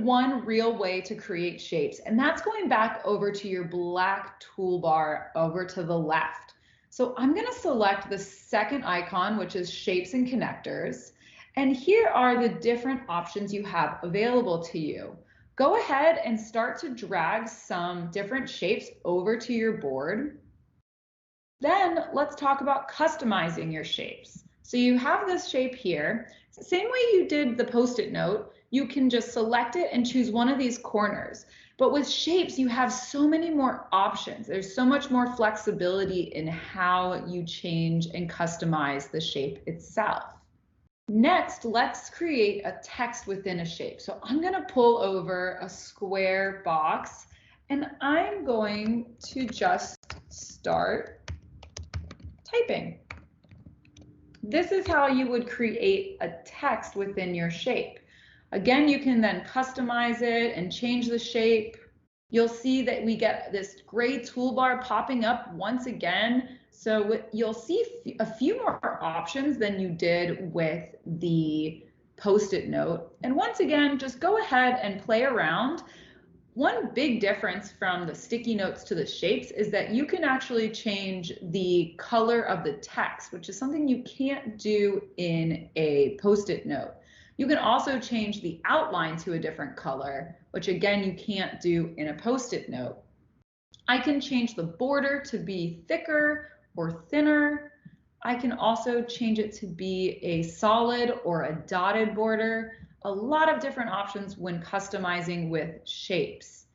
one real way to create shapes, and that's going back over to your black toolbar over to the left. So I'm going to select the second icon, which is shapes and connectors. And here are the different options you have available to you. Go ahead and start to drag some different shapes over to your board. Then let's talk about customizing your shapes. So you have this shape here. Same way you did the Post-it note, you can just select it and choose one of these corners. But with shapes, you have so many more options. There's so much more flexibility in how you change and customize the shape itself. Next, let's create a text within a shape. So I'm going to pull over a square box and I'm going to just start typing. This is how you would create a text within your shape. Again, you can then customize it and change the shape. You'll see that we get this gray toolbar popping up once again. So you'll see a few more options than you did with the Post-it note. And once again, just go ahead and play around. One big difference from the sticky notes to the shapes is that you can actually change the color of the text, which is something you can't do in a Post-it note. You can also change the outline to a different color, which again, you can't do in a Post-it note. I can change the border to be thicker or thinner. I can also change it to be a solid or a dotted border. A lot of different options when customizing with shapes.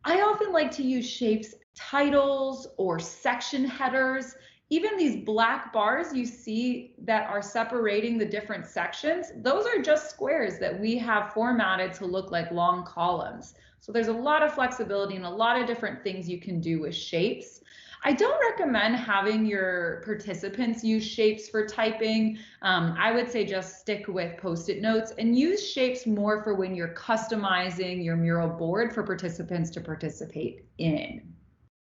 I often like to use shapes titles or section headers. Even these black bars you see that are separating the different sections, those are just squares that we have formatted to look like long columns. So there's a lot of flexibility and a lot of different things you can do with shapes. I don't recommend having your participants use shapes for typing. I would say just stick with Post-it notes and use shapes more for when you're customizing your mural board for participants to participate in.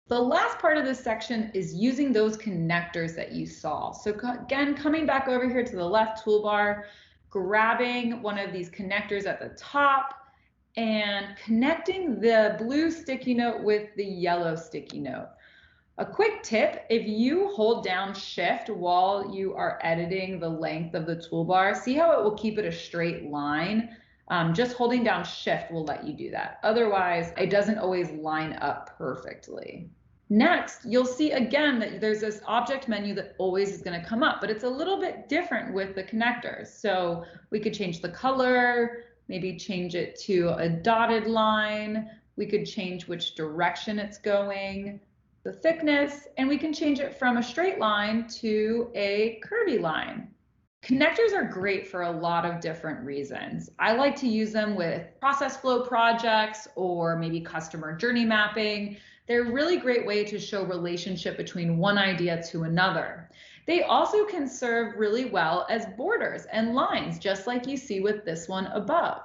The last part of this section is using those connectors that you saw. So again, coming back over here to the left toolbar, grabbing one of these connectors at the top and connecting the blue sticky note with the yellow sticky note. A quick tip, if you hold down Shift while you are editing the length of the toolbar, see how it will keep it a straight line? Just holding down Shift will let you do that. Otherwise, it doesn't always line up perfectly. Next, you'll see again that there's this object menu that always is going to come up, but it's a little bit different with the connectors. So we could change the color, maybe change it to a dotted line. We could change which direction it's going, the thickness, and we can change it from a straight line to a curvy line. Connectors are great for a lot of different reasons. I like to use them with process flow projects or maybe customer journey mapping. They're a really great way to show relationship between one idea to another. They also can serve really well as borders and lines, just like you see with this one above.